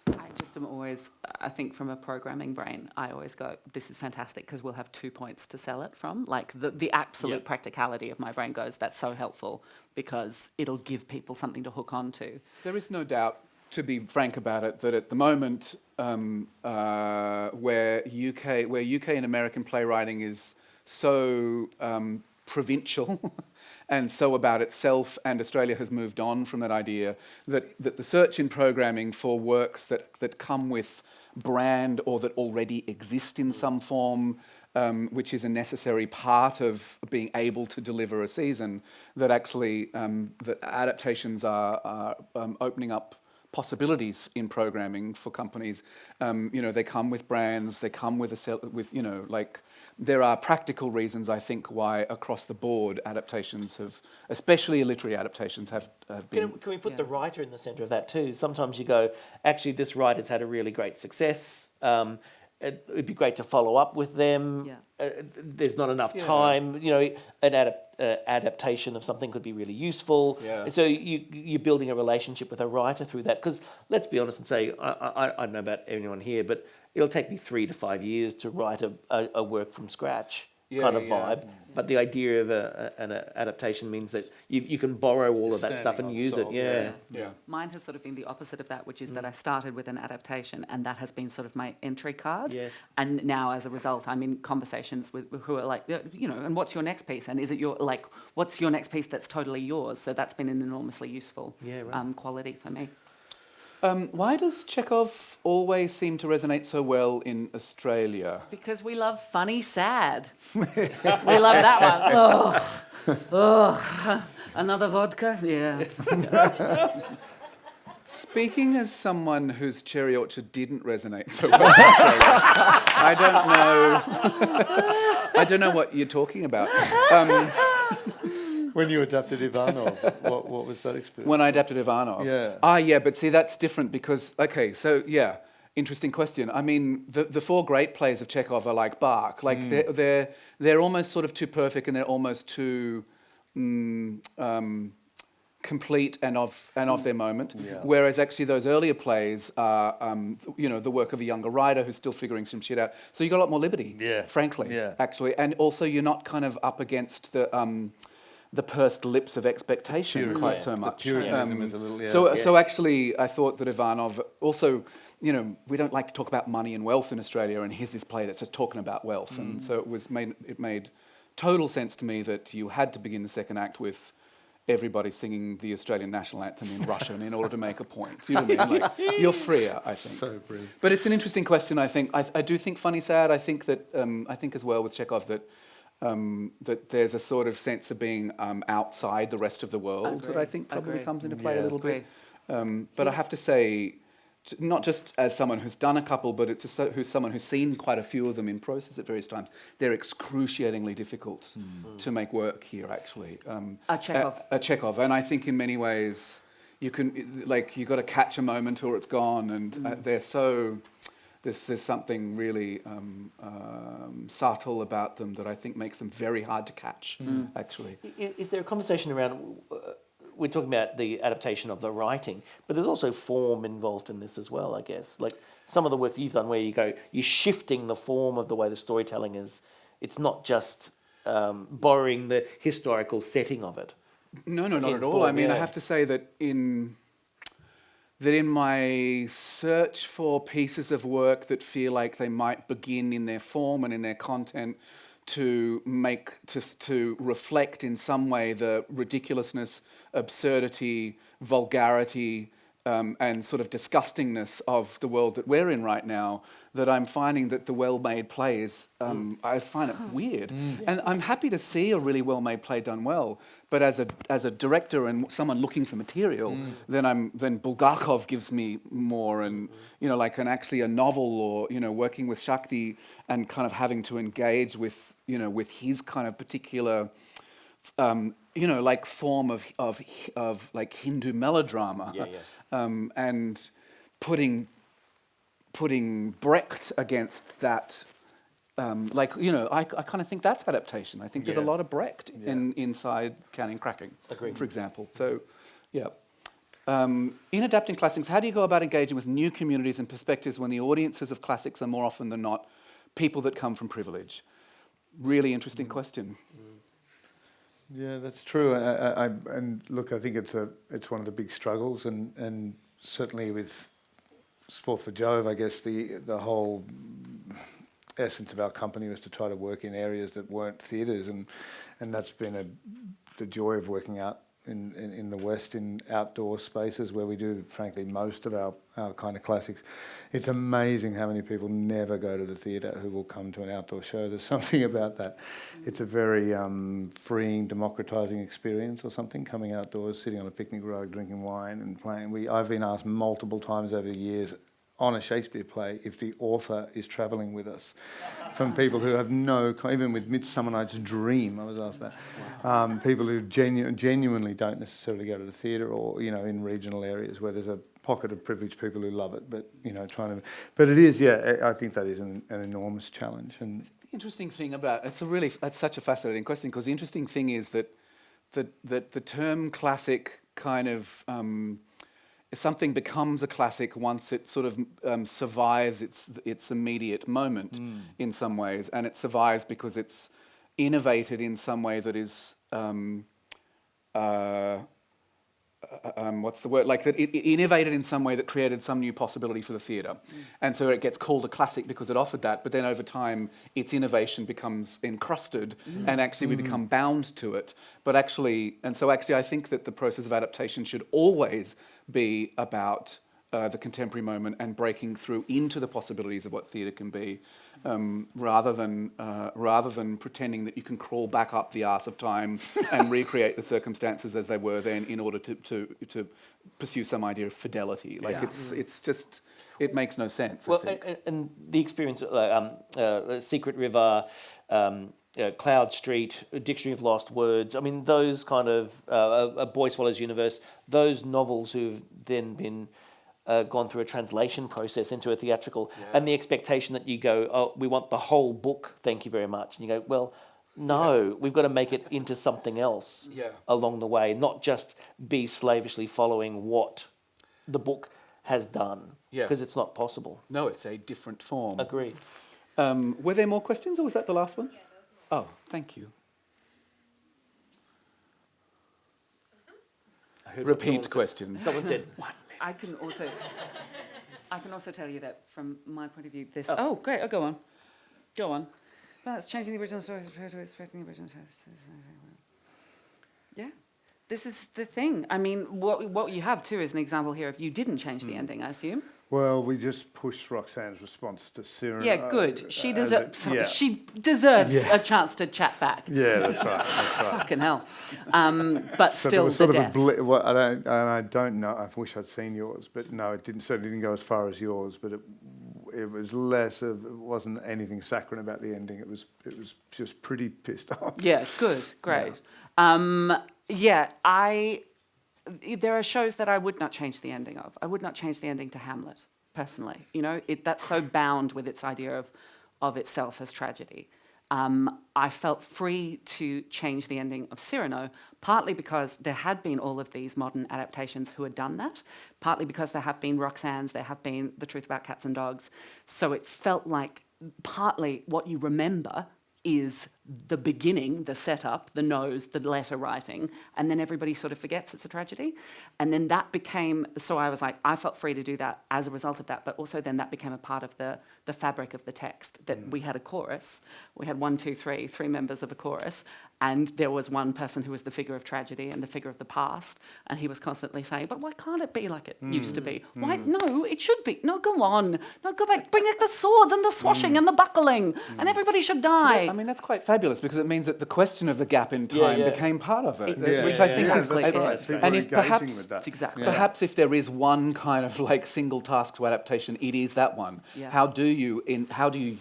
I just am always, I think from a programming brain, I always go, this is fantastic because we'll have 2 points to sell it from. Like the absolute practicality of my brain goes, that's so helpful because it'll give people something to hook on to. There is no doubt, to be frank about it, that at the moment where UK and American playwriting is so provincial and so about itself, and Australia has moved on from that idea, that the search in programming for works that come with brand or that already exist in some form, which is a necessary part of being able to deliver a season, that actually that adaptations are opening up possibilities in programming for companies. They come with brands, they come with there are practical reasons, I think, why across the board adaptations have, especially literary adaptations, have been. Can we put the writer in the centre of that too? Sometimes you go, actually, this writer's had a really great success. It'd be great to follow up with them. There's not enough time. An adaptation of something could be really useful. So you're building a relationship with a writer through that. Because let's be honest and say, I don't know about anyone here, but it'll take me 3 to 5 years to write a work from scratch kind of vibe. But the idea of an adaptation means that you can borrow all of that stuff and use it. Mine has sort of been the opposite of that, which is that I started with an adaptation and that has been sort of my entry card. And now as a result, I'm in conversations with who are like, and what's your next piece? And is it what's your next piece that's totally yours? So that's been an enormously useful quality for me. Why does Chekhov always seem to resonate so well in Australia? Because we love funny, sad. We love that one. Oh, another vodka? Yeah. Speaking as someone whose Cherry Orchard didn't resonate so well in Australia, I don't know what you're talking about. When you adapted Ivanov, what was that experience? When I adapted Ivanov? But see, that's different because, interesting question. I mean, the 4 great plays of Chekhov are like Bach. Like, they're almost sort of too perfect and they're almost too complete and of their moment. Whereas actually those earlier plays are, the work of a younger writer who's still figuring some shit out. So you got a lot more liberty, frankly, actually. And also you're not kind of up against the pursed lips of expectation quite so much. Puritanism is a little, So actually, I thought that Ivanov also, we don't like to talk about money and wealth in Australia, and here's this play that's just talking about wealth, and so it made total sense to me that you had to begin the second act with everybody singing the Australian national anthem in Russian in order to make a point. You know what I mean? Like, you're freer, I think. So brilliant. But it's an interesting question. I think I do think funny sad. I think that I think as well with Chekhov that. That there's a sort of sense of being outside the rest of the world that I think probably comes into play a little bit. But I have to say, not just as someone who's done a couple, but who's someone who's seen quite a few of them in process at various times, they're excruciatingly difficult to make work here, actually. A Chekhov. A Chekhov. And I think in many ways, you got to catch a moment or it's gone, and they're so... There's something really subtle about them that I think makes them very hard to catch, actually. Is there a conversation around, we're talking about the adaptation of the writing, but there's also form involved in this as well, I guess. Like some of the work that you've done where you're shifting the form of the way the storytelling is. It's not just borrowing the historical setting of it. No, not at all. I mean, I have to say that in my search for pieces of work that feel like they might begin in their form and in their content to reflect in some way the ridiculousness, absurdity, vulgarity, and sort of disgustingness of the world that we're in right now, that I'm finding that the well-made play is, I find it weird. And I'm happy to see a really well-made play done well, but as a director and someone looking for material, then Bulgakov gives me more, and actually a novel, or working with Shakti and kind of having to engage with his kind of particular form of like Hindu melodrama, and putting Brecht against that. I kind of think that's adaptation. I think there's a lot of Brecht inside Counting Cracking, for example. So, in adapting classics, how do you go about engaging with new communities and perspectives when the audiences of classics are more often than not people that come from privilege? Really interesting question. Yeah, that's true. And look, I think it's one of the big struggles, and certainly with Sport for Jove, I guess the whole essence of our company was to try to work in areas that weren't theatres, and that's been the joy of working out in the West in outdoor spaces where we do, frankly, most of our kind of classics. It's amazing how many people never go to the theatre who will come to an outdoor show. There's something about that. It's a very freeing, democratising experience or something, coming outdoors, sitting on a picnic rug, drinking wine and playing. I've been asked multiple times over the years on a Shakespeare play if the author is travelling with us, from people who have even with Midsummer Night's Dream, I was asked that. People who genuinely don't necessarily go to the theatre, or in regional areas where there's a pocket of privileged people who love it, but but it is, I think that is an enormous challenge. And the interesting thing about that's such a fascinating question, because the interesting thing is that the term classic kind of something becomes a classic once it sort of survives its immediate moment in some ways, and it survives because it's innovated in some way that is what's the word? Like that it innovated in some way that created some new possibility for the theatre. And so it gets called a classic because it offered that, but then over time its innovation becomes encrusted and actually we become bound to it. But actually I think that the process of adaptation should always be about the contemporary moment and breaking through into the possibilities of what theatre can be, rather than pretending that you can crawl back up the arse of time and recreate the circumstances as they were then in order to pursue some idea of fidelity. It's just, it makes no sense. Well, I think. and the experience, Secret River, Cloud Street, Dictionary of Lost Words. I mean, those kind of A Boy Swallows Universe. Those novels who've then been gone through a translation process into a theatrical, and the expectation that you go, oh, we want the whole book, thank you very much. And you go, well, No, we've got to make it into something else Yeah. along the way, not just be slavishly following what the book has done, Yeah. because it's not possible. No, it's a different form. Agreed. Were there more questions, or was that the last one? Oh, thank you. I heard what Repeat questions. Someone said, "What?" I can also tell you that from my point of view, this. Oh, great. Oh, go on. Go on. Well, it's changing the original story to expecting the original story. Yeah. This is the thing. I mean, what you have too is an example here of you didn't change the ending, I assume. Well, we just pushed Roxanne's response to Cyrano. Yeah, good. She deserves. yeah. She deserves a chance to chat back. Yeah, that's right. That's right. Fucking hell. But So there still, was sort the of death. well, I don't know. I wish I'd seen yours, but no, it certainly didn't go as far as yours. But it was less of. It wasn't anything saccharine about the ending. It was just pretty pissed off. Yeah, good, great. There are shows that I would not change the ending of. I would not change the ending to Hamlet, personally. You know, that's so bound with its idea of itself as tragedy. I felt free to change the ending of Cyrano, partly because there had been all of these modern adaptations who had done that, partly because there have been Roxanne's, there have been The Truth About Cats and Dogs. So it felt like partly what you remember is the beginning, the setup, the nose, the letter writing, and then everybody sort of forgets it's a tragedy. And then that became, so I was like, I felt free to do that as a result of that, but also then that became a part of the fabric of the text, that we had a chorus. We had 1, 2, 3, 3 members of a chorus, and there was one person who was the figure of tragedy and the figure of the past, and he was constantly saying, but why can't it be like it used to be? Why? No, it should be. No, go on. No, go back. Bring back the swords and the swashing and the buckling, and everybody should die. I mean, that's quite fabulous, because it means that the question of the gap in time yeah. became part of it, Yeah, which I think yeah, is that's right. and People if engaging perhaps with that. That's exactly. perhaps if there is one kind of like single task to adaptation, it is that one. Yeah. How do you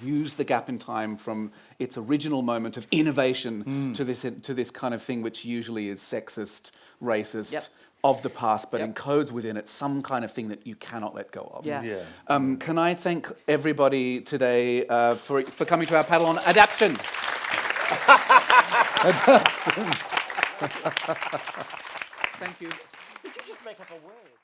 use the gap in time from its original moment of innovation to this kind of thing which usually is sexist, racist, Yep. of the past, but Yep. encodes within it some kind of thing that you cannot let go of. Yeah. Yeah. Can I thank everybody today for coming to our panel on adaptation? Thank you. Did you just make up a word?